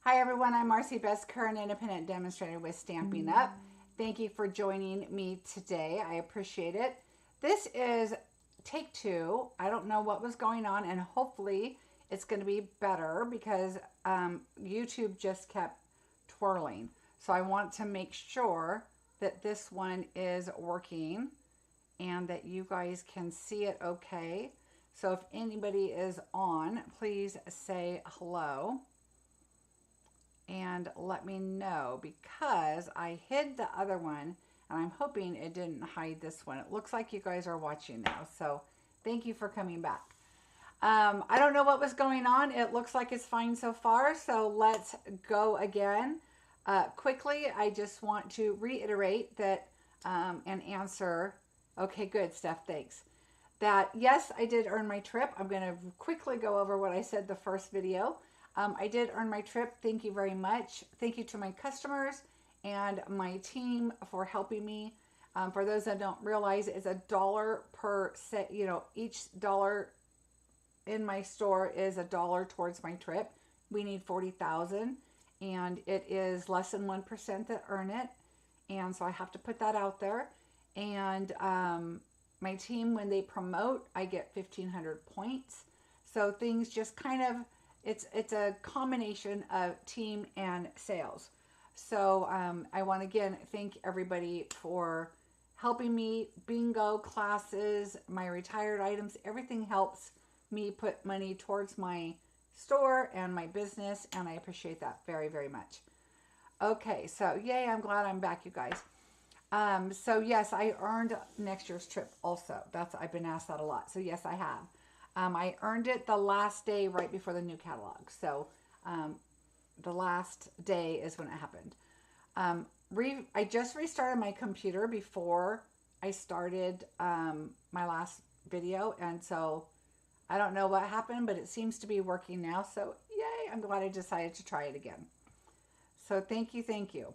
Hi everyone, I'm Marcie Besecker, an independent demonstrator with Stampin' Up. Thank you for joining me today. I appreciate it. This is take two. I don't know what was going on, and hopefully it's going to be better because YouTube just kept twirling. So I want to make sure that this one is working and that you guys can see it okay. So if anybody is on, please say hello and let me know, because I hid the other one and I'm hoping it didn't hide this one. It looks like you guys are watching now, so thank you for coming back. I don't know what was going on. It looks like it's fine so far, so let's go again. Quickly, I just want to reiterate that and answer. Okay, good, Steph, thanks. That yes, I did earn my trip. I'm going to quickly go over what I said the first video. I did earn my trip. Thank you very much. Thank you to my customers and my team for helping me. For those that don't realize, it's $1 per set. You know, each dollar in my store is $1 towards my trip. We need 40,000, and it is less than 1% that earn it, and so I have to put that out there. And my team, when they promote, I get 1,500 points. So things just kind of, it's a combination of team and sales. So I want to again thank everybody for helping me. Bingo classes, my retired items, everything helps me put money towards my store and my business, and I appreciate that very, very much. Okay, so yay, I'm glad I'm back, you guys. So yes, I earned next year's trip also. I've been asked that a lot. So yes, I have. I earned it the last day right before the new catalog. So the last day is when it happened. I just restarted my computer before I started my last video. And so I don't know what happened, but it seems to be working now. So yay, I'm glad I decided to try it again. So thank you, thank you.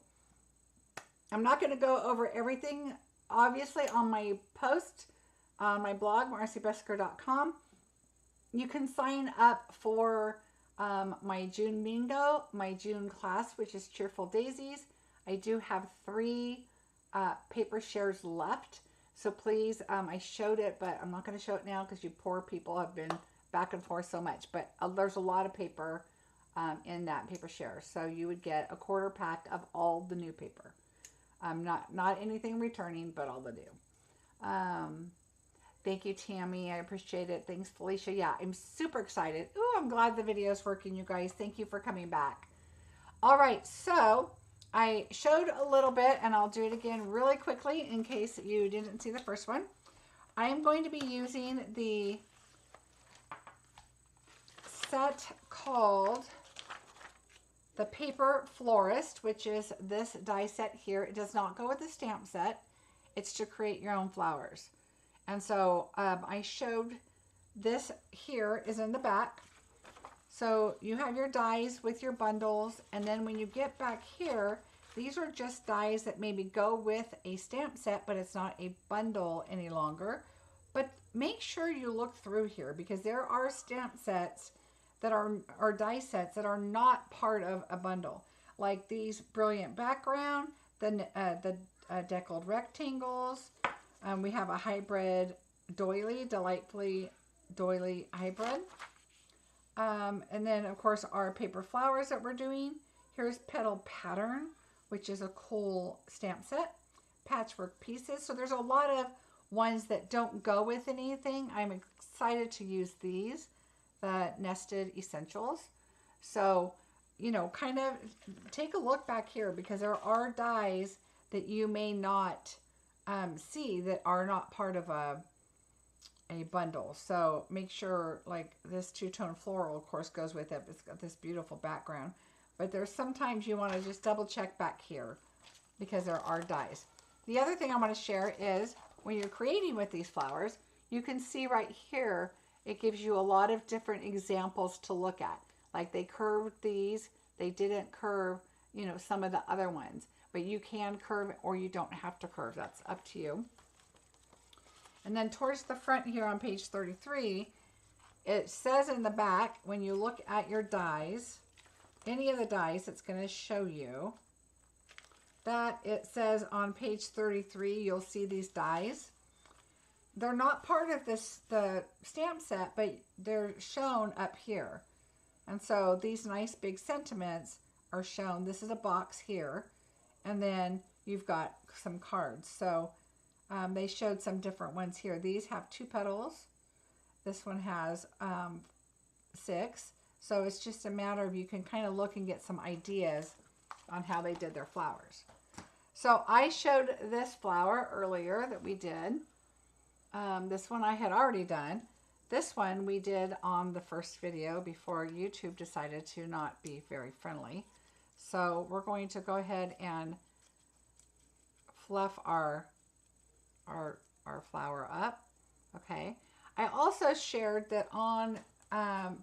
I'm not going to go over everything, obviously, on my post, on my blog, marciebeseckerdesigns.com. You can sign up for my June bingo, my June class, which is Cheerful Daisies. I do have 3 paper shares left. So please, I showed it, but I'm not going to show it now because you poor people have been back and forth so much. But there's a lot of paper in that paper share. So you would get a quarter pack of all the new paper. Not anything returning, but all the new. Thank you, Tammy. I appreciate it. Thanks, Felicia. Yeah, I'm super excited. Ooh, I'm glad the video is working, you guys. Thank you for coming back. All right, so I showed a little bit, and I'll do it again really quickly in case you didn't see the first one. I am going to be using the set called the Paper Florist, which is this die set here. It does not go with the stamp set. It's to create your own flowers. And so I showed this here is in the back. So you have your dies with your bundles. And then when you get back here, these are just dies that maybe go with a stamp set, but it's not a bundle any longer. But make sure you look through here, because there are stamp sets that are die sets that are not part of a bundle, like these brilliant background, the deckled rectangles. We have a hybrid doily, delightfully doily hybrid. And then of course our paper flowers that we're doing. Here's petal pattern, which is a cool stamp set. Patchwork pieces. So there's a lot of ones that don't go with anything. I'm excited to use these. The nested essentials. So, you know, kind of take a look back here, because there are dies that you may not see that are not part of a bundle. So make sure, like this two-tone floral, of course, goes with it. It's got this beautiful background. But there's sometimes you want to just double check back here, because there are dies. The other thing I want to share is when you're creating with these flowers, you can see right here, it gives you a lot of different examples to look at. Like they curved these, they didn't curve, you know, some of the other ones. But you can curve or you don't have to curve. That's up to you. And then towards the front here on page 33, it says in the back, when you look at your dies, any of the dies, it's going to show you that it says on page 33, you'll see these dies. They're not part of the stamp set, but they're shown up here. And so these nice big sentiments are shown. This is a box here. And then you've got some cards. So they showed some different ones here. These have 2 petals. This one has 6. So it's just a matter of, you can kind of look and get some ideas on how they did their flowers. So I showed this flower earlier that we did. This one I had already done. This one we did on the first video before YouTube decided to not be very friendly. So we're going to go ahead and fluff our flower up. Okay. I also shared that on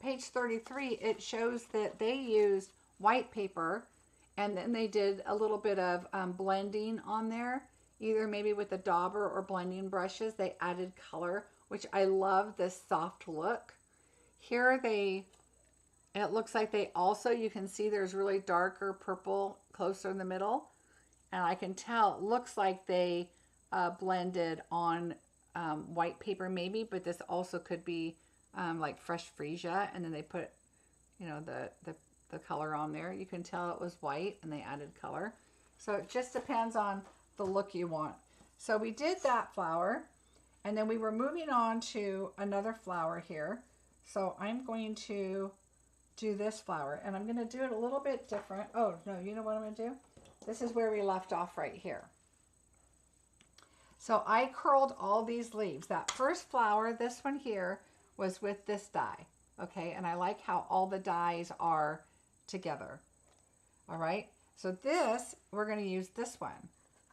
page 33, it shows that they used white paper, and then they did a little bit of blending on there, either maybe with the dauber or blending brushes. They added color, which I love this soft look. Here it looks like they also, you can see there's really darker purple closer in the middle. And I can tell, it looks like they blended on white paper maybe, but this also could be like fresh freesia, and then they put, you know, the color on there. You can tell it was white and they added color. So it just depends on the look you want. So we did that flower, and then we were moving on to another flower here. So I'm going to do this flower, and I'm going to do it a little bit different. Oh no, you know what I'm going to do? This is where we left off right here. So I curled all these leaves. That first flower, this one here, was with this die. Okay, and I like how all the dies are together. All right, so this, we're going to use this one.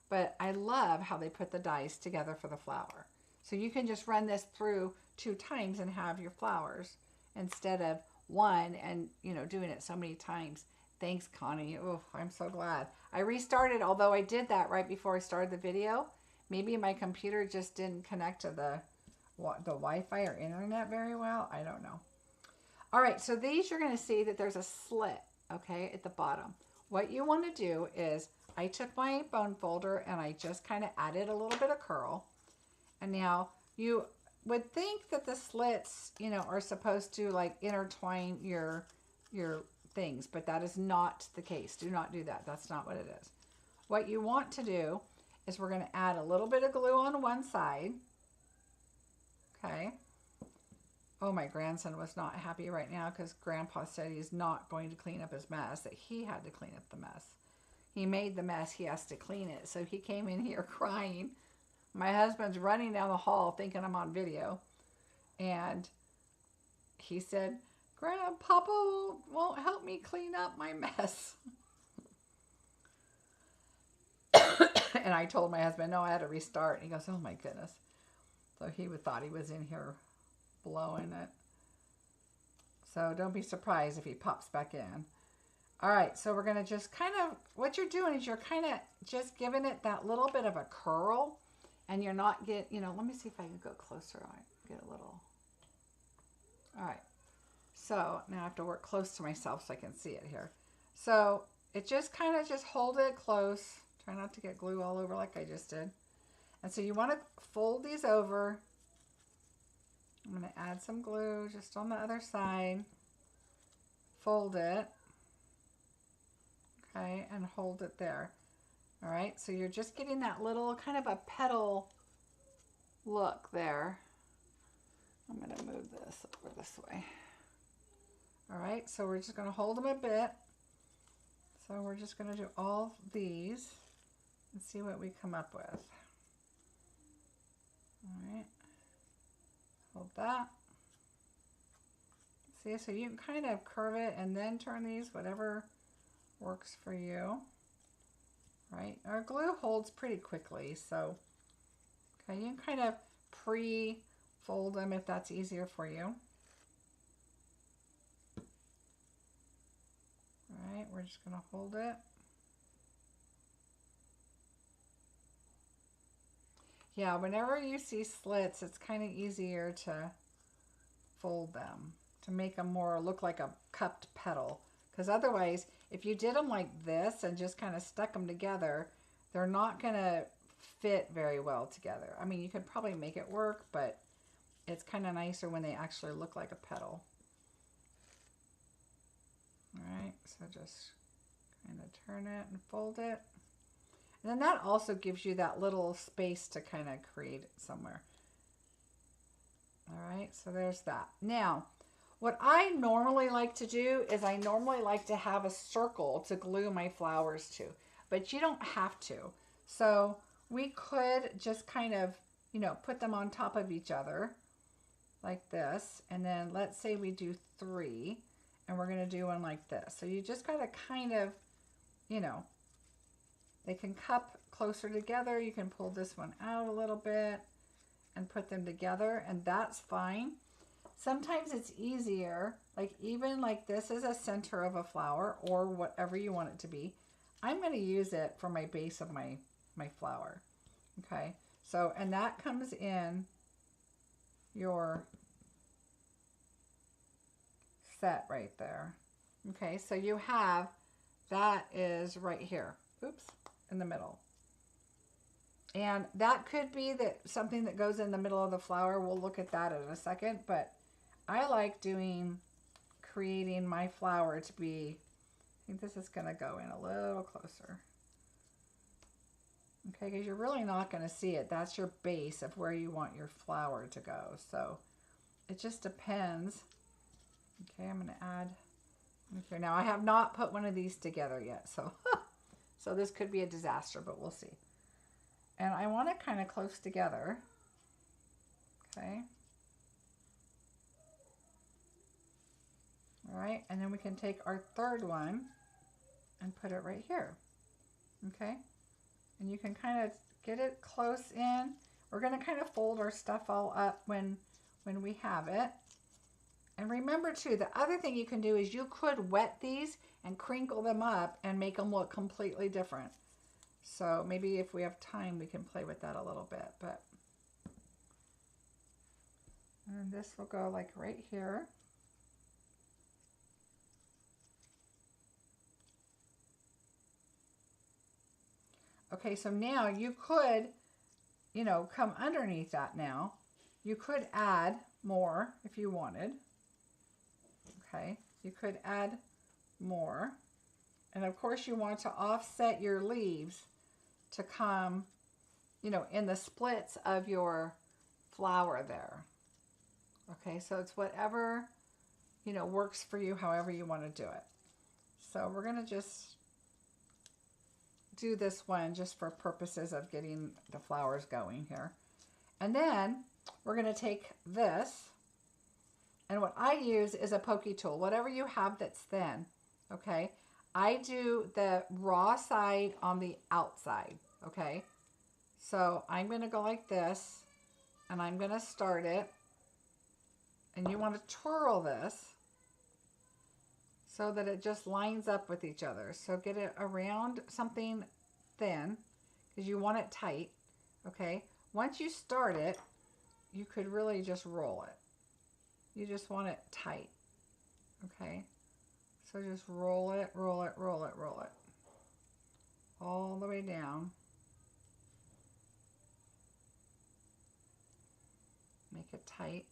But I love how they put the dies together for the flower. So you can just run this through 2 times and have your flowers instead of one and, you know, doing it so many times. Thanks, Connie. Oh, I'm so glad. I restarted, although I did that right before I started the video. Maybe my computer just didn't connect to the Wi-Fi or internet very well. I don't know. All right, so these, you're going to see that there's a slit, okay, at the bottom. What you want to do is, I took my bone folder and I just kind of added a little bit of curl. And now you would think that the slits, you know, are supposed to like intertwine your things, but that is not the case. Do not do that. That's not what it is. What you want to do is, we're going to add a little bit of glue on one side. Okay. Oh, my grandson was not happy right now because Grandpa said he's not going to clean up his mess, that he had to clean up the mess. He made the mess, he has to clean it. So he came in here crying. My husband's running down the hall thinking I'm on video. And he said, Grandpapa won't help me clean up my mess. And I told my husband, no, I had to restart. And he goes, oh my goodness. So he thought he was in here blowing it. So don't be surprised if he pops back in. All right, so we're going to just kind of, what you're doing is you're kind of just giving it that little bit of a curl, and you're not you know, let me see if I can go closer. I get a little. All right, so now I have to work close to myself so I can see it here. So it just kind of just hold it close. Try not to get glue all over like I just did. And so you want to fold these over. I'm going to add some glue just on the other side. Fold it. Okay, and hold it there. All right, so you're just getting that little kind of a petal look there. I'm going to move this over this way. All right, so we're just going to hold them a bit. So we're just going to do all these and see what we come up with. All right, hold that. See, so you can kind of curve it and then turn these, whatever works for you. Right, our glue holds pretty quickly, so okay, you can kind of pre-fold them if that's easier for you. All right, we're just going to hold it. Yeah, whenever you see slits, it's kind of easier to fold them to make them more look like a cupped petal. Because otherwise, if you did them like this and just kind of stuck them together, they're not going to fit very well together. I mean, you could probably make it work, but it's kind of nicer when they actually look like a petal. All right, so just kind of turn it and fold it. And then that also gives you that little space to kind of create it somewhere. All right, so there's that. Now, what I normally like to do is I normally like to have a circle to glue my flowers to, but you don't have to. So we could just kind of, you know, put them on top of each other like this. And then let's say we do 3 and we're going to do one like this. So you just got to kind of, you know, they can cup closer together. You can pull this one out a little bit and put them together, and that's fine. Sometimes it's easier, like even like this is a center of a flower or whatever you want it to be. I'm going to use it for my base of my flower. Okay, so, and that comes in your set right there. Okay, so you have, that is right here, oops, in the middle. And that could be that something that goes in the middle of the flower. We'll look at that in a second, but I like creating my flower to be, I think this is going to go in a little closer. Okay, because you're really not going to see it. That's your base of where you want your flower to go. So it just depends. Okay, I'm going to add here. Now I have not put one of these together yet, so so this could be a disaster, but we'll see. And I want it kind of close together. Okay. All right, and then we can take our third one and put it right here. Okay, and you can kind of get it close in. We're going to kind of fold our stuff all up when we have it. And remember too, the other thing you can do is you could wet these and crinkle them up and make them look completely different. So maybe if we have time, we can play with that a little bit. But and this will go like right here. Okay, so now you could, you know, come underneath that now. You could add more if you wanted. Okay, you could add more. And of course you want to offset your leaves to come, you know, in the splits of your flower there. Okay, so it's whatever, you know, works for you, however you want to do it. So we're going to just do this one just for purposes of getting the flowers going here. And then we're going to take this, and what I use is a pokey tool, whatever you have that's thin. Okay, I do the raw side on the outside. Okay, so I'm going to go like this, and I'm going to start it, and you want to twirl this so that it just lines up with each other. So get it around something thin because you want it tight. Okay, once you start it, you could really just roll it. You just want it tight. Okay, so just roll it, roll it, roll it, roll it all the way down. Make it tight.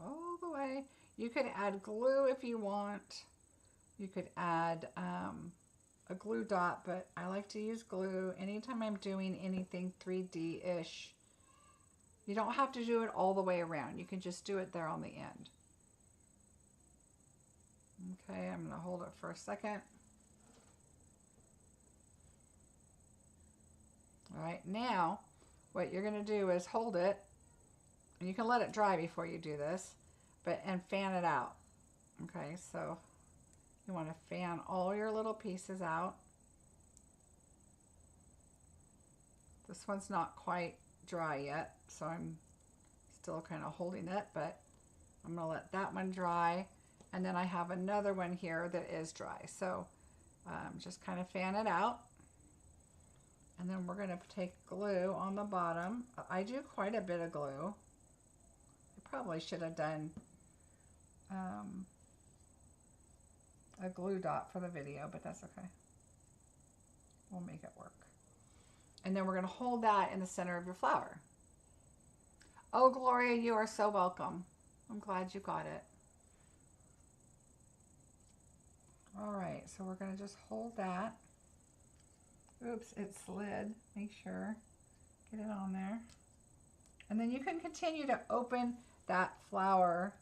All the way. You could add glue if you want. You could add a glue dot, but I like to use glue anytime I'm doing anything 3D-ish. You don't have to do it all the way around. You can just do it there on the end. Okay, I'm going to hold it for a second. All right, now what you're going to do is hold it, and you can let it dry before you do this, and fan it out. Okay, so you want to fan all your little pieces out. This one's not quite dry yet, so I'm still kind of holding it, but I'm going to let that one dry. And then I have another one here that is dry. So just kind of fan it out. And then we're going to take glue on the bottom. I do quite a bit of glue. probably should have done a glue dot for the video, but that's okay. We'll make it work. And then we're going to hold that in the center of your flower. Oh, Gloria, you are so welcome. I'm glad you got it. All right, so we're going to just hold that. Oops, it slid. Make sure. Get it on there. And then you can continue to open that flower,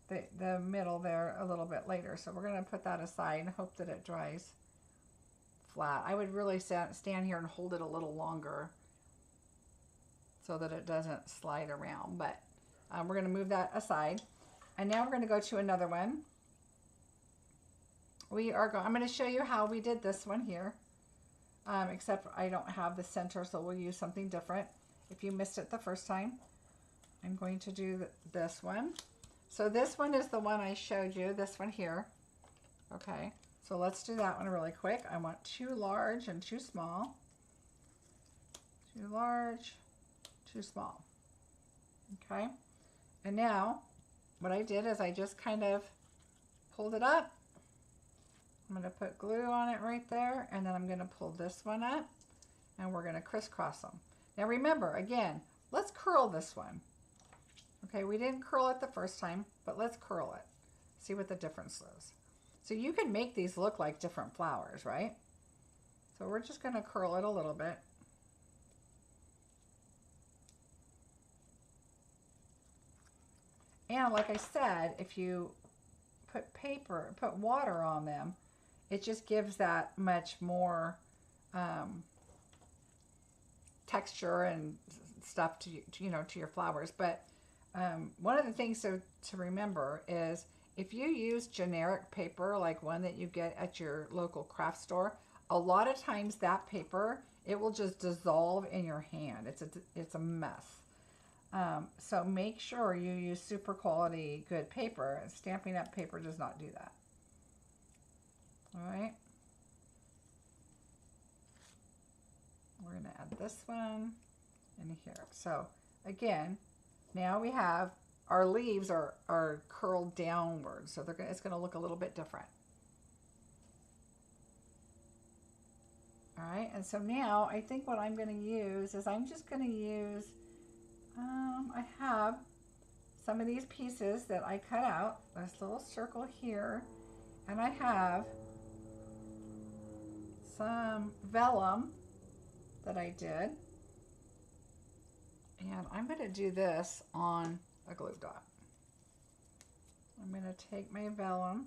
the middle there, a little bit later. So we're going to put that aside and hope that it dries flat. I would really stand here and hold it a little longer so that it doesn't slide around. But we're going to move that aside. And now we're going to go to another one. I'm going to show you how we did this one here. Except I don't have the center, so we'll use something different. If you missed it the first time, I'm going to do this one. So this one is the one I showed you, this one here. Okay, so let's do that one really quick. I want 2 large and 2 small. 2 large, 2 small. Okay, and now what I did is I just kind of pulled it up. I'm going to put glue on it right there, and then I'm going to pull this one up, and we're going to crisscross them. Now remember, again, let's curl this one. Okay, we didn't curl it the first time, but let's curl it. See what the difference is. So you can make these look like different flowers, right? So we're just going to curl it a little bit. And like I said, if you put water on them, it just gives that much more texture and stuff to your flowers. But one of the things to remember is if you use generic paper, like one that you get at your local craft store, a lot of times that paper, it will just dissolve in your hand. It's a mess. So make sure you use super quality good paper. Stampin' Up! Paper does not do that. All right. We're going to add this one in here. So again, now we have our leaves are curled downward. So it's going to look a little bit different. All right. And so now I think what I'm going to use is I'm just going to use, I have some of these pieces that I cut out, this little circle here, and I have some vellum that I did, and I'm going to do this on a glue dot. I'm going to take my vellum,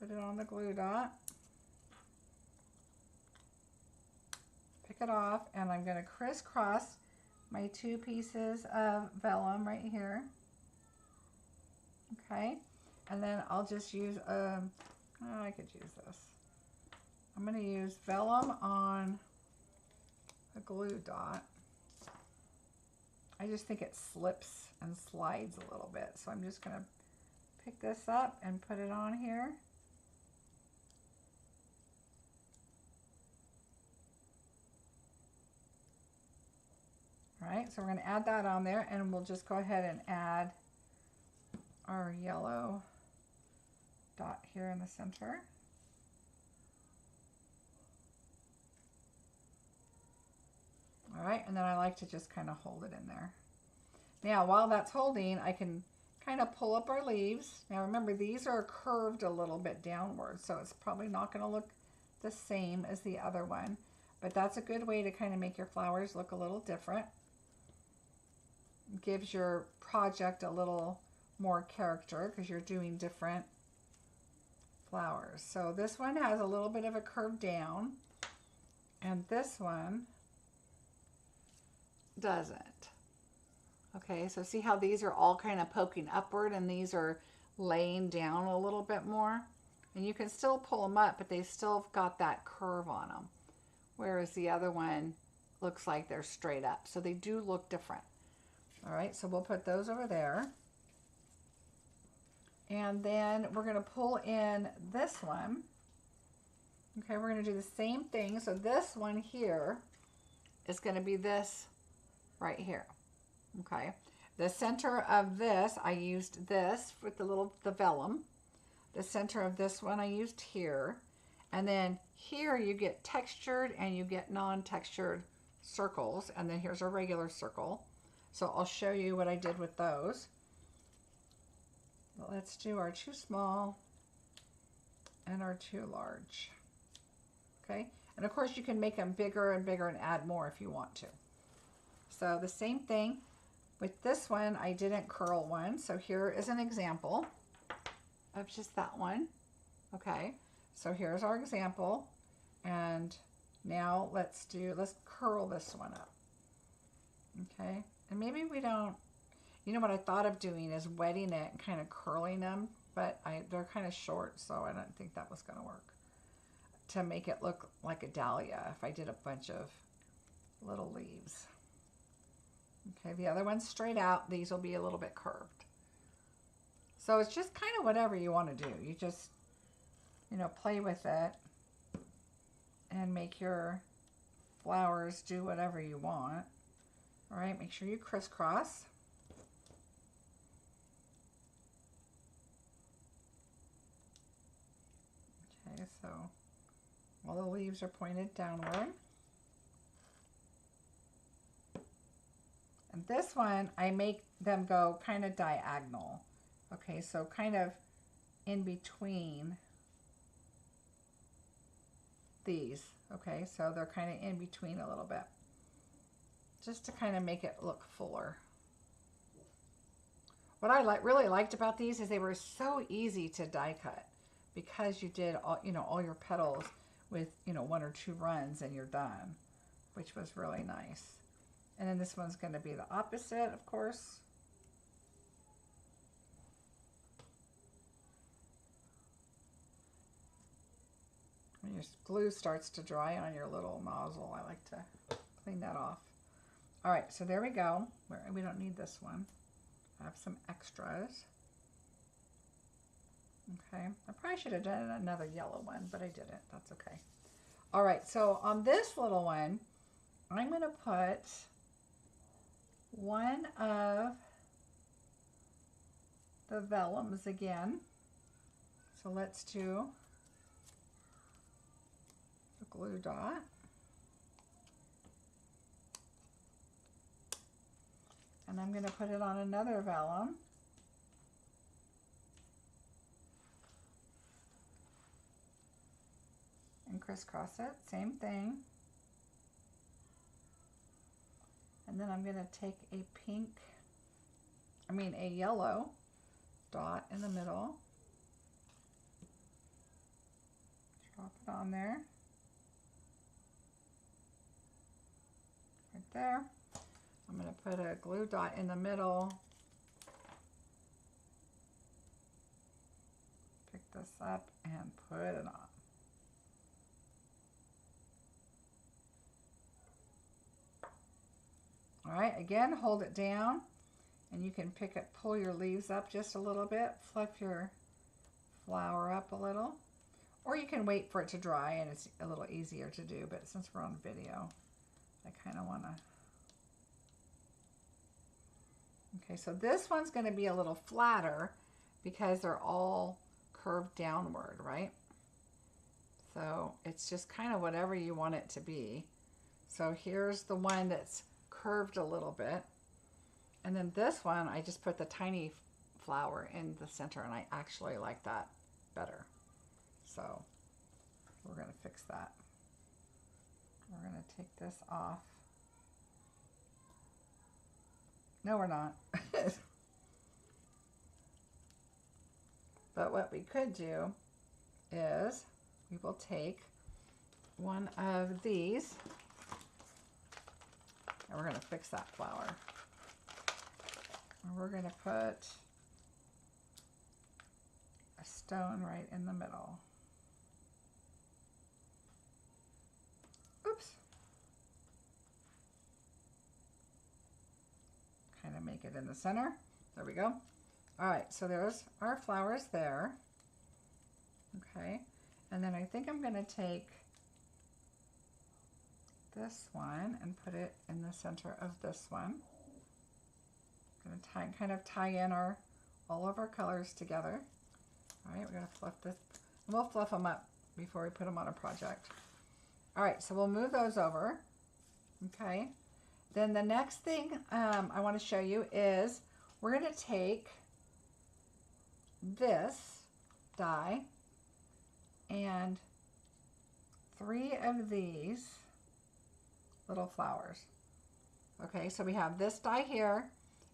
put it on the glue dot, pick it off, and I'm going to crisscross my 2 pieces of vellum right here. Okay, and then I'll just use I could use this. I'm going to use vellum on a glue dot. I just think it slips and slides a little bit, so I'm just going to pick this up and put it on here. All right, so we're going to add that on there, and we'll just go ahead and add our yellow dot here in the center. All right, and then I like to just kind of hold it in there. Now, while that's holding, I can kind of pull up our leaves. Now, remember, these are curved a little bit downward, so it's probably not going to look the same as the other one, but that's a good way to kind of make your flowers look a little different. It gives your project a little more character because you're doing different flowers. So this one has a little bit of a curve down, and this one doesn't. Okay, so see how these are all kind of poking upward and these are laying down a little bit more? And you can still pull them up, but they still got that curve on them. Whereas the other one looks like they're straight up. So they do look different. All right, so we'll put those over there. And then we're going to pull in this one. Okay, we're going to do the same thing. So this one here is going to be this right here. Okay, The center of this, I used this with the vellum. The center of this one I used here. And then here you get textured and you get non-textured circles. And then here's a regular circle. So I'll show you what I did with those. But let's do our 2 small and our 2 large. Okay, and of course you can make them bigger and bigger and add more if you want to. So the same thing with this one, I didn't curl one. So here is an example of just that one. Okay, so here's our example. And now let's curl this one up. Okay, and maybe we don't, you know what I thought of doing is wetting it and kind of curling them, but they're kind of short, so I don't think that was going to work. To make it look like a dahlia if I did a bunch of little leaves. Okay, the other one's straight out. These will be a little bit curved. So it's just kind of whatever you want to do. You just, you know, play with it and make your flowers do whatever you want. All right, make sure you crisscross. Okay, so all the leaves are pointed downward. And this one, I make them go kind of diagonal. Okay, so kind of in between these. Okay, so they're kind of in between a little bit. Just to kind of make it look fuller. What I really liked about these is they were so easy to die cut because you did all, you know, all your petals with, you know, 1 or 2 runs and you're done, which was really nice. And then this one's going to be the opposite, of course. When your glue starts to dry on your little nozzle, I like to clean that off. All right, so there we go. We don't need this one. I have some extras. Okay, I probably should have done another yellow one, but I didn't. That's okay. All right, so on this little one, I'm going to put one of the vellums again. So let's do the glue dot. And I'm going to put it on another vellum. And crisscross it, same thing. And then I'm going to take a yellow dot in the middle. Drop it on there. Right there. I'm going to put a glue dot in the middle. Pick this up and put it on. All right, again, hold it down and you can pull your leaves up just a little bit, flip your flower up a little, or you can wait for it to dry and it's a little easier to do, but since we're on video, I kind of want to. Okay, so this one's going to be a little flatter because they're all curved downward, right? So it's just kind of whatever you want it to be. So here's the one that's curved a little bit. And then this one, I just put the tiny flower in the center and I actually like that better. So we're going to fix that. We're going to take this off. No, we're not. But what we could do is we will take one of these and we're going to fix that flower. And we're going to put a stone right in the middle. Oops. Kind of make it in the center. There we go. All right, so there's our flowers there. Okay, and then I think I'm going to take this one and put it in the center of this one. Going to kind of tie in all of our colors together. All right, we're going to fluff this. And we'll fluff them up before we put them on a project. All right, so we'll move those over. Okay. Then the next thing I want to show you is we're going to take this die and 3 of these little flowers. Okay, so we have this die here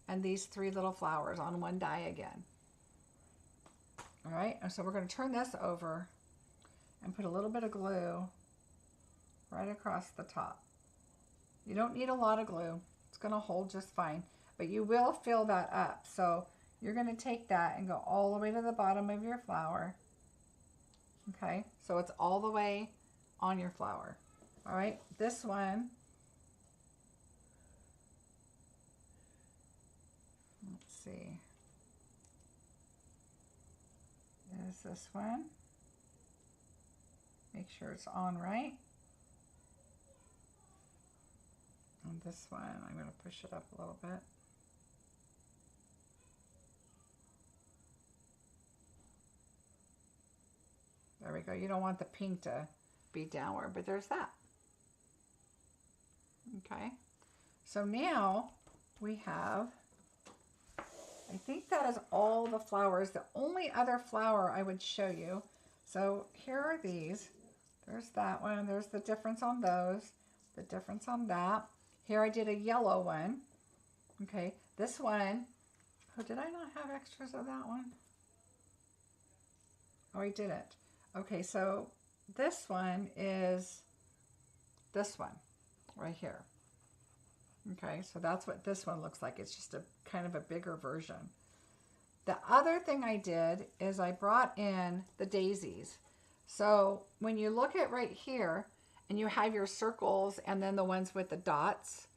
and these 3 little flowers on one die again. All right, and so we're going to turn this over and put a little bit of glue right across the top. You don't need a lot of glue. It's going to hold just fine, but you will fill that up. So you're going to take that and go all the way to the bottom of your flower. Okay, so it's all the way on your flower. All right, this one, let's see, is this one. Make sure it's on right. And this one, I'm going to push it up a little bit. There we go. You don't want the pink to be downward, but there's that. Okay. So now we have, I think that is all the flowers. The only other flower I would show you. So here are these. There's that one. There's the difference on those. The difference on that. Here I did a yellow one. Okay. This one. Oh, did I not have extras of that one? Oh, I didn't. Okay, so this one is this one right here. Okay, so that's what this one looks like. It's just a kind of a bigger version. The other thing I did is I brought in the daisies. So when you look at right here and you have your circles and then the ones with the dots,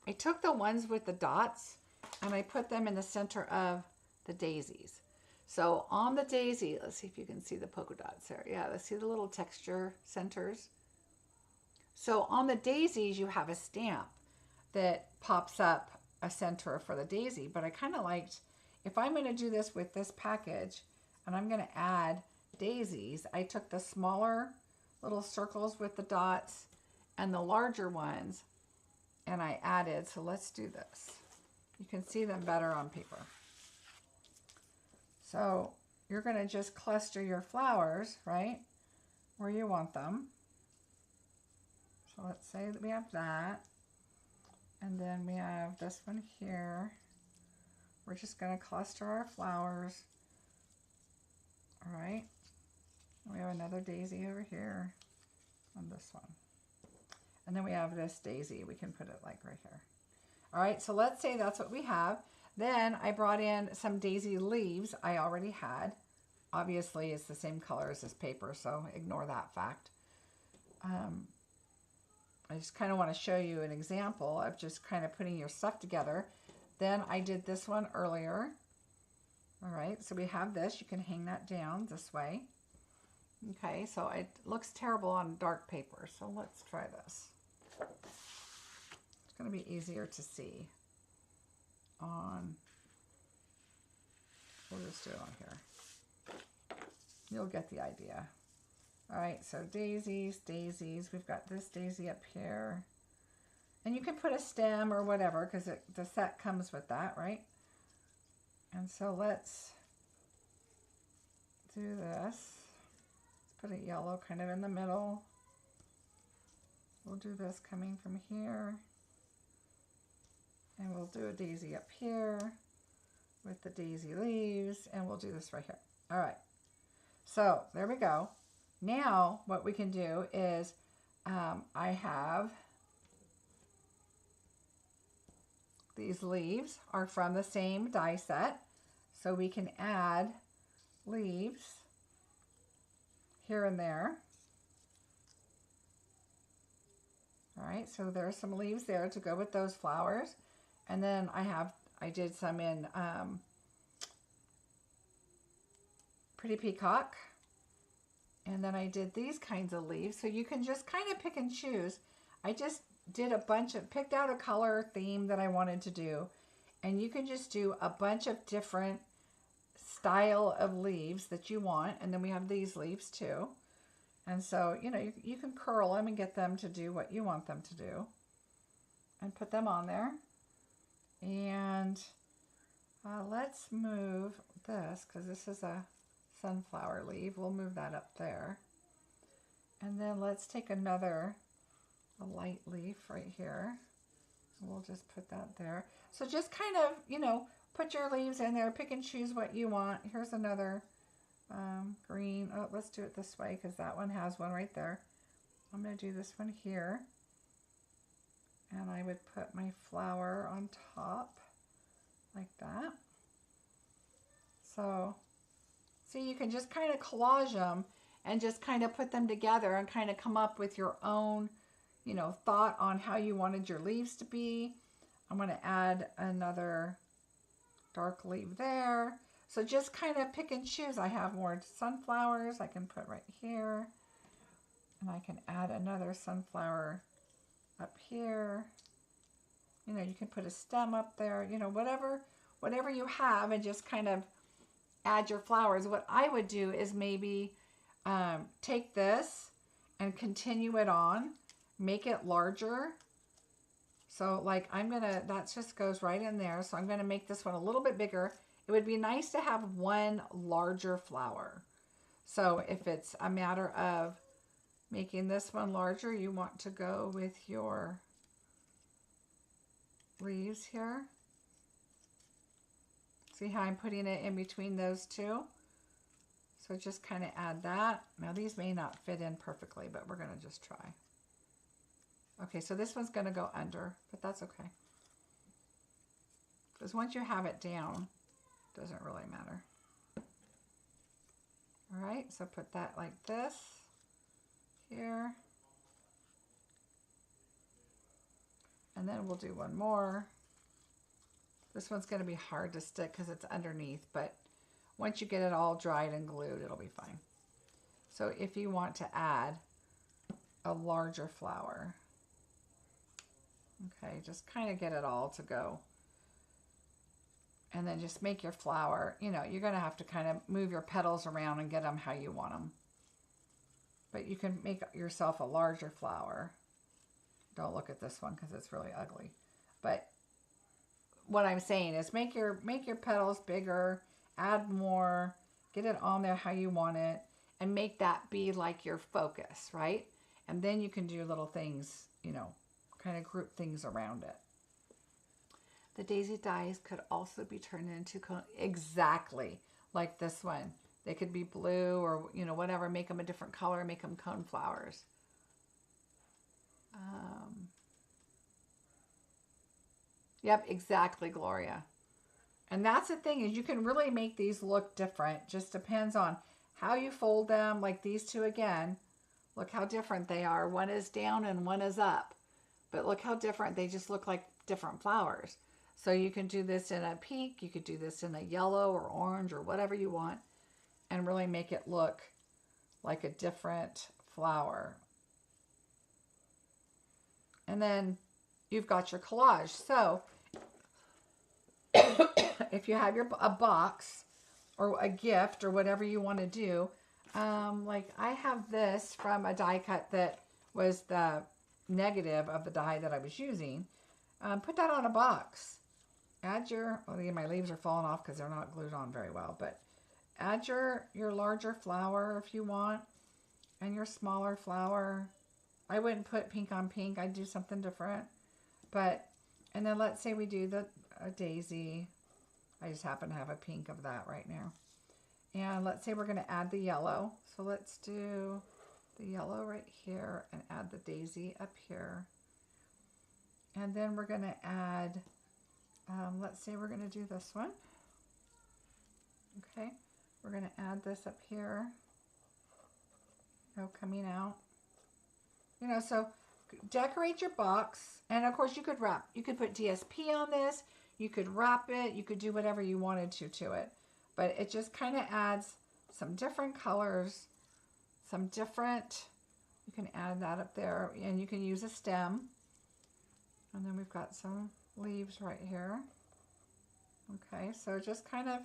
I took the ones with the dots and I put them in the center of the daisies. So on the daisy, let's see if you can see the polka dots there. Yeah, let's see the little texture centers. So on the daisies, you have a stamp that pops up a center for the daisy. But I kind of liked, if I'm going to do this with this package and I'm going to add daisies, I took the smaller little circles with the dots and the larger ones and I added. So let's do this. You can see them better on paper. So you're going to just cluster your flowers, right, where you want them. So let's say that we have that. And then we have this one here. We're just going to cluster our flowers. All right. We have another daisy over here on this one. And then we have this daisy. We can put it like right here. All right, so let's say that's what we have. Then I brought in some daisy leaves I already had. Obviously, it's the same color as this paper, so ignore that fact. I just kind of want to show you an example of just kind of putting your stuff together. Then I did this one earlier. All right, so we have this. You can hang that down this way. Okay, so it looks terrible on dark paper, so let's try this. It's going to be easier to see on, we'll just do it on here. You'll get the idea. All right, so daisies, daisies. We've got this daisy up here. And you can put a stem or whatever because the set comes with that, right? And so let's do this. Let's put a yellow kind of in the middle. We'll do this coming from here. And we'll do a daisy up here with the daisy leaves, and we'll do this right here. All right, so there we go. Now what we can do is I have these leaves are from the same die set, so we can add leaves here and there. All right, so there's some leaves there to go with those flowers. And then I did some in Pretty Peacock. And then I did these kinds of leaves. So you can just kind of pick and choose. I just did a bunch of, picked out a color theme that I wanted to do. And you can just do a bunch of different style of leaves that you want. And then we have these leaves too. And so, you know, you can curl them and get them to do what you want them to do. And put them on there. And let's move this, because this is a sunflower leaf. We'll move that up there. And then let's take a light leaf right here. We'll just put that there. So just kind of, you know, put your leaves in there. Pick and choose what you want. Here's another green. Oh, let's do it this way because that one has one right there. I'm going to do this one here. And I would put my flower on top like that. So, see, you can just kind of collage them and just kind of put them together and kind of come up with your own, you know, thought on how you wanted your leaves to be. I'm going to add another dark leaf there. So just kind of pick and choose. I have more sunflowers I can put right here. And I can add another sunflower up here. You know, you can put a stem up there, you know, whatever you have, and just kind of add your flowers. What I would do is maybe take this and continue it on, make it larger. So like that just goes right in there. So I'm going to make this one a little bit bigger. It would be nice to have one larger flower. So if it's a matter of making this one larger, you want to go with your leaves here. See how I'm putting it in between those two? So just kind of add that. Now these may not fit in perfectly, but we're going to just try. Okay, so this one's going to go under, but that's okay. Because once you have it down, it doesn't really matter. All right, so put that like this here. And then we'll do one more. This one's going to be hard to stick because it's underneath, but once you get it all dried and glued, it'll be fine. So if you want to add a larger flower, okay, just kind of get it all to go. And then just make your flower, you know, you're going to have to kind of move your petals around and get them how you want them. But you can make yourself a larger flower. Don't look at this one because it's really ugly. But what I'm saying is make your petals bigger, add more, get it on there how you want it, and make that be like your focus, right? And then you can do little things, you know, kind of group things around it. The daisy dies could also be turned into cone, exactly like this one. They could be blue or, you know, whatever, make them a different color, make them cone flowers. Yep, exactly, Gloria. And that's the thing, is you can really make these look different. Just depends on how you fold them. Like these two again, look how different they are. One is down and one is up. But look how different, they just look like different flowers. So you can do this in a pink, you could do this in a yellow or orange or whatever you want, and really make it look like a different flower. And then you've got your collage. So if you have a box or a gift or whatever you want to do, like I have this from a die cut that was the negative of the die that I was using. Put that on a box. Add your, well, again, my leaves are falling off because they're not glued on very well, but add your larger flower if you want, and your smaller flower. I wouldn't put pink on pink. I'd do something different. But, and then let's say we do a daisy. I just happen to have a pink of that right now. And let's say we're going to add the yellow. So let's do the yellow right here and add the daisy up here. And then we're going to add, let's say we're going to do this one. Okay, we're going to add this up here. You know, coming out. You know, so decorate your box. And of course you could wrap. You could put DSP on this. You could wrap it. You could do whatever you wanted to it. But it just kind of adds some different colors. Some different, you can add that up there. And you can use a stem. And then we've got some leaves right here. Okay, so just kind of,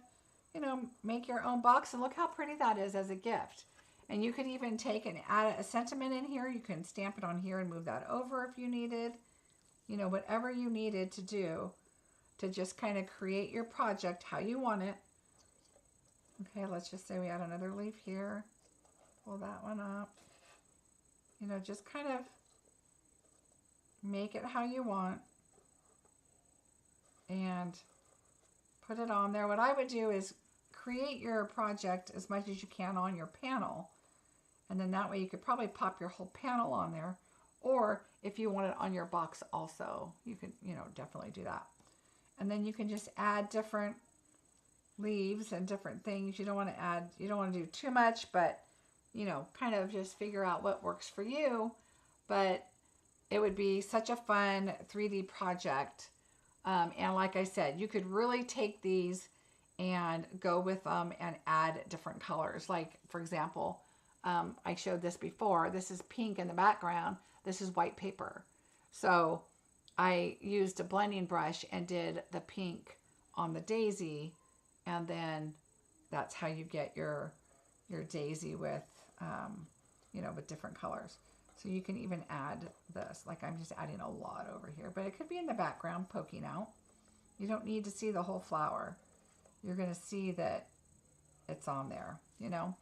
you know, make your own box, and look how pretty that is as a gift. And you could even take and add a sentiment in here. You can stamp it on here and move that over if you needed. You know, whatever you needed to do to just kind of create your project how you want it. Okay, let's just say we add another leaf here. Pull that one up. You know, just kind of make it how you want and put it on there. What I would do is create your project as much as you can on your panel. And then that way you could probably pop your whole panel on there. Or if you want it on your box also, you can, you know, definitely do that. And then you can just add different leaves and different things. You don't want to add, you don't want to do too much, but, you know, kind of just figure out what works for you. But it would be such a fun 3D project. And like I said, you could really take these and go with them and add different colors. Like, for example, I showed this before. This is pink in the background. This is white paper. So I used a blending brush and did the pink on the daisy. And then that's how you get your daisy with, you know, with different colors. So you can even add this, like I'm just adding a lot over here, but it could be in the background poking out. You don't need to see the whole flower. You're going to see that it's on there, you know.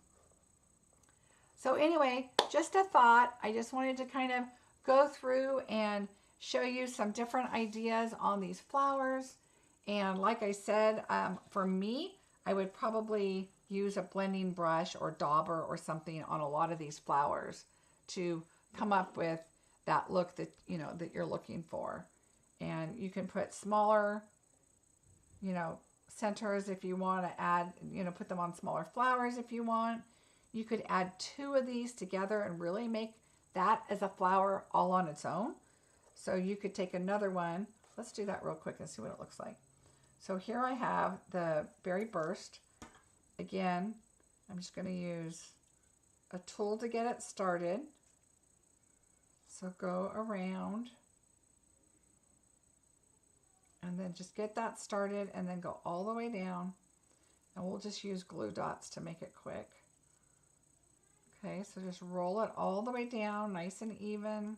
So anyway, just a thought. I just wanted to kind of go through and show you some different ideas on these flowers. And like I said, for me, I would probably use a blending brush or dauber or something on a lot of these flowers to come up with that look that, you know, that you're looking for. And you can put smaller, you know, centers if you want to add, you know, put them on smaller flowers if you want. You could add 2 of these together and really make that as a flower all on its own. So you could take another one. Let's do that real quick and see what it looks like. So here I have the Berry Burst. Again, I'm just going to use a tool to get it started. So go around and then just get that started and then go all the way down. And we'll just use glue dots to make it quick. Okay, so just roll it all the way down, nice and even.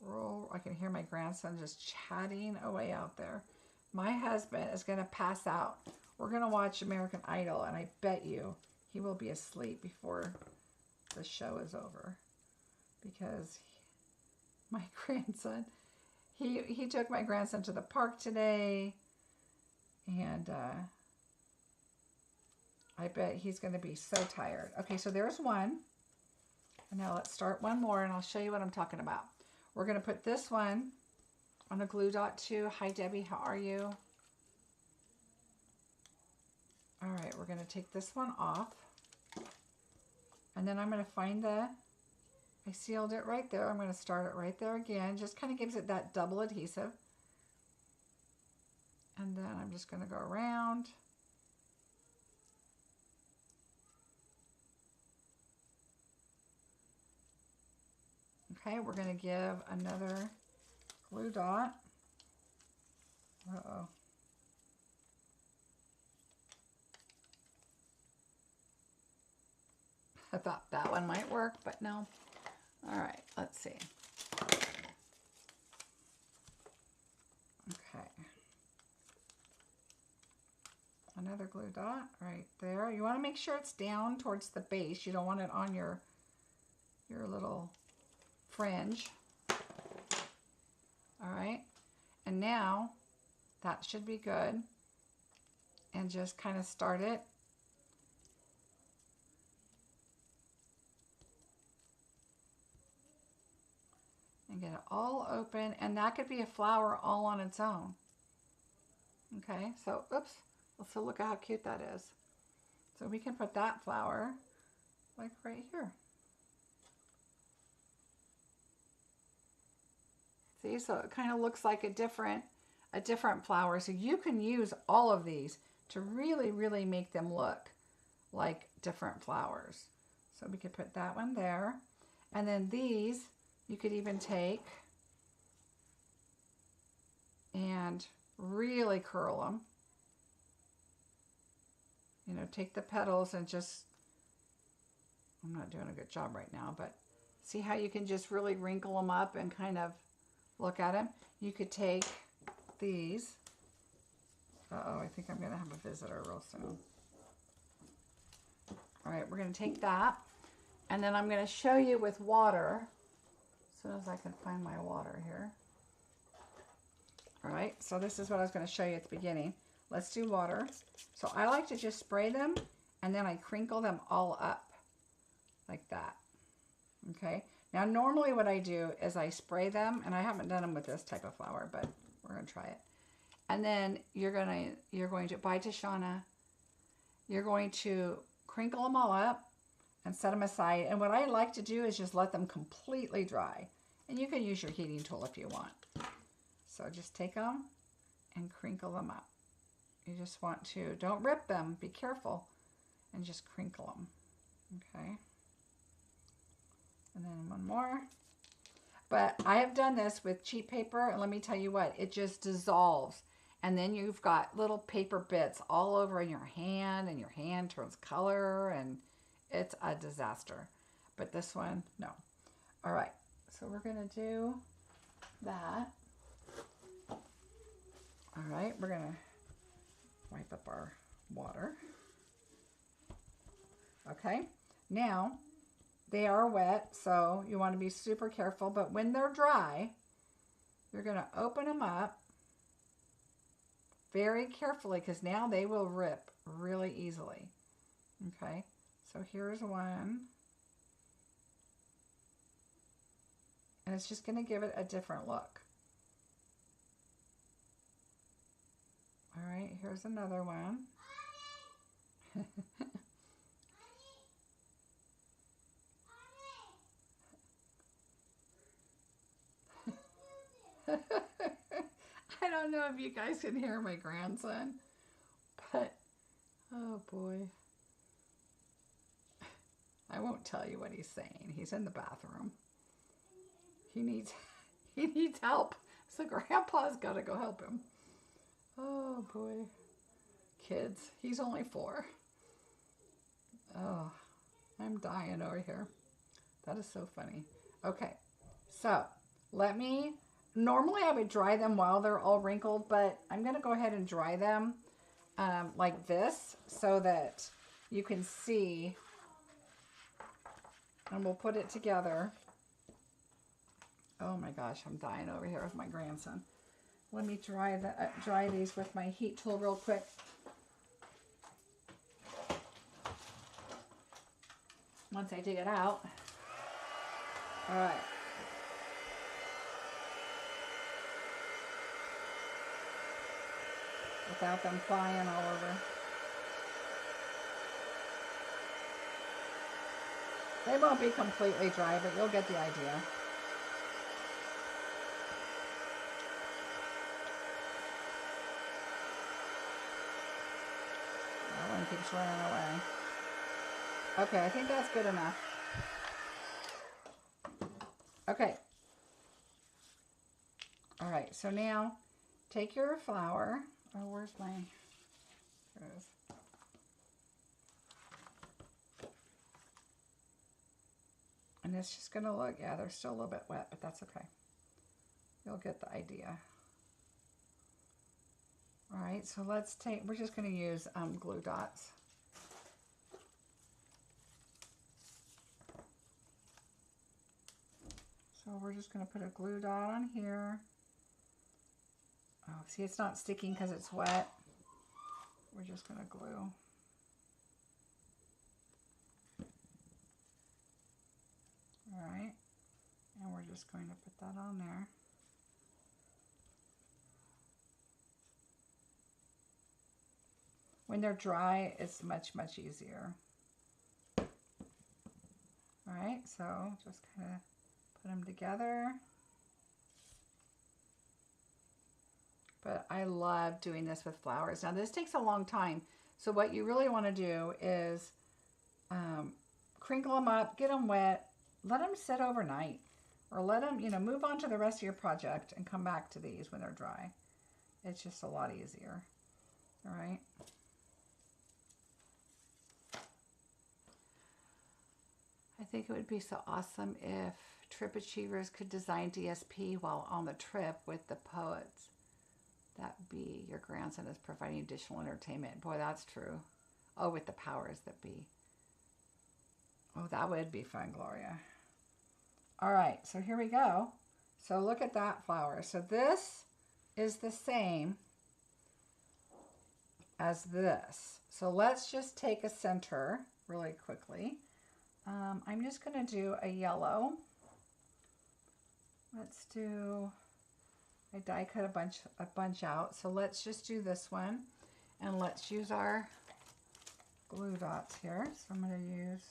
Roll. I can hear my grandson just chatting away out there. My husband is going to pass out. We're going to watch American Idol, and I bet you he will be asleep before the show is over, because my grandson, he took my grandson to the park today, and I bet he's going to be so tired. Okay, so there's one. And now let's start one more, and I'll show you what I'm talking about. We're going to put this one on a glue dot too. Hi, Debbie. How are you? All right, we're going to take this one off. And then I'm going to find I sealed it right there. I'm going to start it right there again. Just kind of gives it that double adhesive. And then I'm just going to go around. Okay, we're going to give another glue dot. Uh-oh. I thought that one might work, but no. All right, let's see. Okay. Another glue dot right there. You want to make sure it's down towards the base. You don't want it on your little fringe. All right. And now that should be good. And just kind of start it. And get it all open, and that could be a flower all on its own. Okay, so oops, so look at how cute that is. So we can put that flower like right here. See, so it kind of looks like a different flower. So you can use all of these to really, really make them look like different flowers. So we could put that one there, and then these you could even take and really curl them. You know, take the petals and just, I'm not doing a good job right now, but see how you can just really wrinkle them up and kind of look at them. You could take these. Uh-oh, I think I'm going to have a visitor real soon. All right, we're going to take that, and then I'm going to show you with water, as soon as I can find my water here. All right, so this is what I was going to show you at the beginning. Let's do water. So I like to just spray them, and then I crinkle them all up like that. Okay, now normally what I do is I spray them, and I haven't done them with this type of flower, but we're going to try it. And then you're going to, bye Tashana, you're going to crinkle them all up and set them aside. And what I like to do is just let them completely dry. And you can use your heating tool if you want. So just take them and crinkle them up. You just want to, don't rip them, be careful, and just crinkle them. Okay. And then one more. But I have done this with cheap paper, and let me tell you what, it just dissolves. And then you've got little paper bits all over in your hand, and your hand turns color, and it's a disaster. But this one, no. All right, so we're gonna do that. All right, we're gonna wipe up our water. Okay, now they are wet, so you want to be super careful, but when they're dry, you're gonna open them up very carefully, because now they will rip really easily. Okay, so here's one. And it's just going to give it a different look. All right, here's another one. I don't know if you guys can hear my grandson, but oh boy. I won't tell you what he's saying. He's in the bathroom. He needs help. So Grandpa's got to go help him. Oh boy. Kids. He's only 4. Oh, I'm dying over here. That is so funny. Okay. So normally I would dry them while they're all wrinkled, but I'm going to go ahead and dry them like this so that you can see, and we'll put it together. Oh my gosh, I'm dying over here with my grandson. Let me dry these with my heat tool real quick. Once I dig it out. All right. Without them flying all over. They won't be completely dry, but you'll get the idea. That one keeps running away. Okay, I think that's good enough. Okay. All right, so now take your flower. Oh, where's my... There it is. And it's just going to look, yeah, they're still a little bit wet, but that's okay. You'll get the idea. All right, so we're just going to use glue dots. So we're just going to put a glue dot on here. Oh, see, it's not sticking because it's wet. We're just going to glue. All right, and we're just going to put that on there. When they're dry, it's much, much easier. All right, so just kind of put them together. But I love doing this with flowers. Now this takes a long time. So what you really want to do is crinkle them up, get them wet, let them sit overnight, or let them, move on to the rest of your project and come back to these when they're dry. It's just a lot easier. All right. I think it would be so awesome if trip achievers could design DSP while on the trip with the poets. That be your grandson is providing additional entertainment. Boy, that's true. Oh, with the powers that be. Oh, that would be fun, Gloria. All right, so here we go. So look at that flower. So this is the same as this. So let's just take a center really quickly. I'm just going to do a yellow. Let's do, I die cut a bunch out. So let's just do this one, and let's use our glue dots here. So I'm going to use,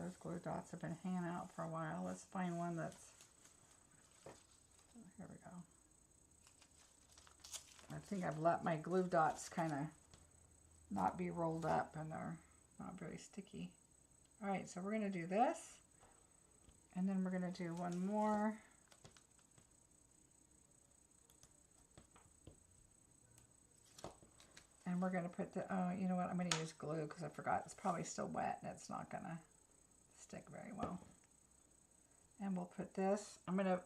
those glue dots have been hanging out for a while. Let's find one that's, here we go. I think I've let my glue dots kind of not be rolled up, and they're not very sticky. All right, so we're going to do this, and then we're going to do one more. And we're going to put the, oh, you know what, I'm going to use glue because I forgot it's probably still wet and it's not going to stick very well. And we'll put this, I'm going to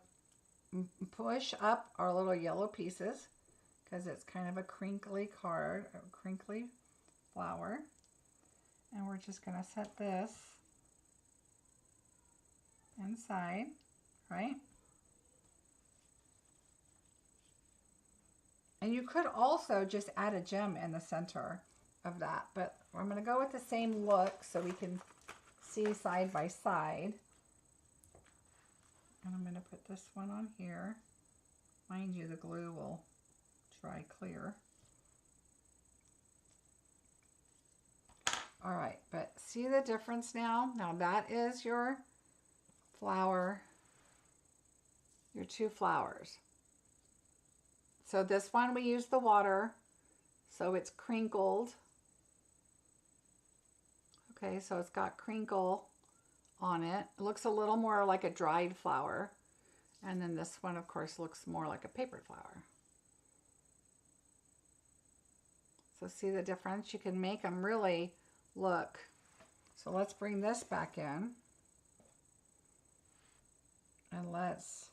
push up our little yellow pieces because it's kind of a crinkly card, a crinkly flower. And we're just going to set this inside, right? And you could also just add a gem in the center of that, but I'm going to go with the same look so we can see side by side. And I'm going to put this one on here. Mind you, the glue will dry clear. All right, but see the difference now? Now that is your flower, your two flowers. So this one we use the water, so it's crinkled. Okay, so it's got crinkle on it. It looks a little more like a dried flower. And then this one, of course, looks more like a paper flower. So see the difference? You can make them really look. So let's bring this back in. And let's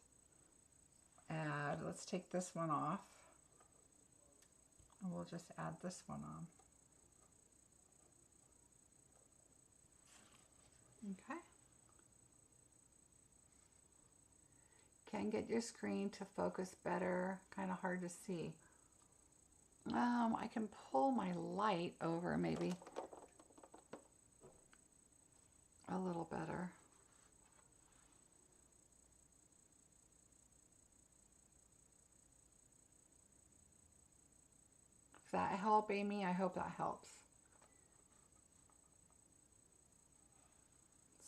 add, let's take this one off. And we'll just add this one on. Okay. Can get your screen to focus better. Kind of hard to see. I can pull my light over maybe a little better. Does that help, Amy? I hope that helps.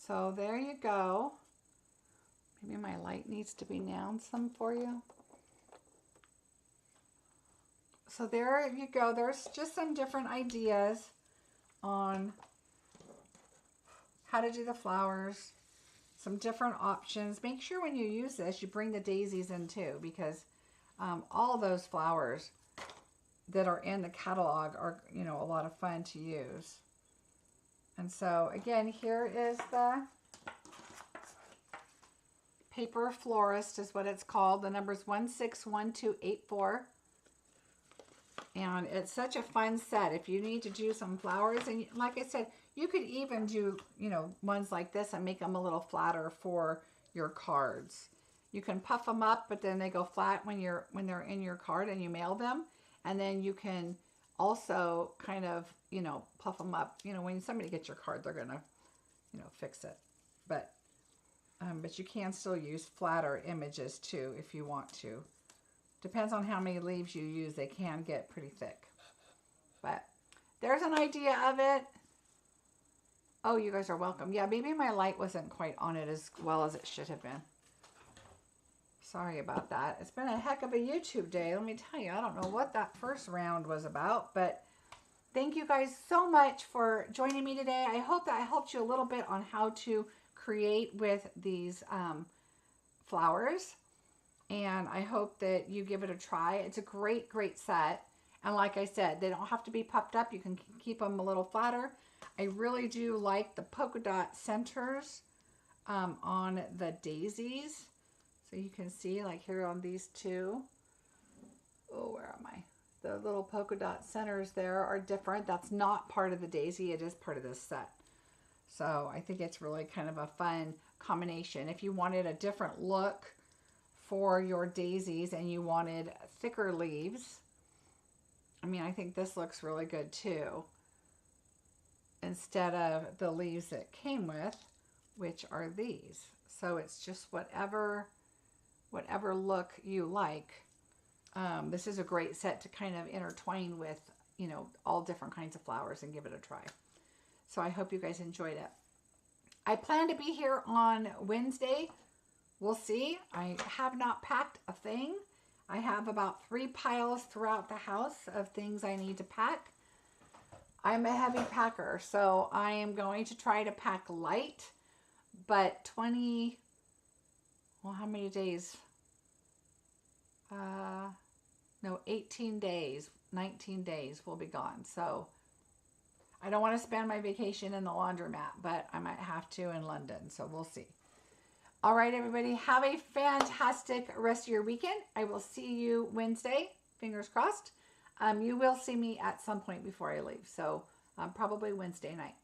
So there you go. Maybe my light needs to be down some for you. So there you go. There's just some different ideas on how to do the flowers. Some different options. Make sure when you use this, you bring the daisies in too, because all those flowers that are in the catalog are, you know, a lot of fun to use. And so again, here is the Paper Florist is what it's called. The number is 161284. And it's such a fun set. If you need to do some flowers, and like I said, you could even do, you know, ones like this and make them a little flatter for your cards. You can puff them up, but then they go flat when they're in your card and you mail them. And then you can also kind of, you know, puff them up. You know, when somebody gets your card, they're gonna, you know, fix it. But you can still use flatter images too if you want to. Depends on how many leaves you use. They can get pretty thick. But there's an idea of it. Oh, you guys are welcome. Yeah, maybe my light wasn't quite on it as well as it should have been. Sorry about that. It's been a heck of a YouTube day. Let me tell you, I don't know what that first round was about, but thank you guys so much for joining me today. I hope that helped you a little bit on how to create with these flowers. and I hope that you give it a try. It's a great, great set. And like I said, they don't have to be puffed up. You can keep them a little flatter. I really do like the polka dot centers on the daisies. So you can see, like here on these two. Oh, where am I? The little polka dot centers there are different. That's not part of the daisy. It is part of this set. So I think it's really kind of a fun combination. If you wanted a different look for your daisies and you wanted thicker leaves, I mean, I think this looks really good too, instead of the leaves that came with, which are these. So it's just whatever look you like. This is a great set to kind of intertwine with, you know, all different kinds of flowers and give it a try. So I hope you guys enjoyed it. I plan to be here on Wednesday. We'll see. I have not packed a thing. I have about 3 piles throughout the house of things I need to pack. I'm a heavy packer, so I am going to try to pack light, but well, how many days? No, 18 days, 19 days will be gone. So I don't want to spend my vacation in the laundromat, but I might have to in London, so we'll see. All right, everybody, have a fantastic rest of your weekend. I will see you Wednesday, fingers crossed. You will see me at some point before I leave, so probably Wednesday night.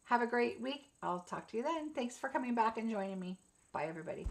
Have a great week. I'll talk to you then. Thanks for coming back and joining me. Bye, everybody.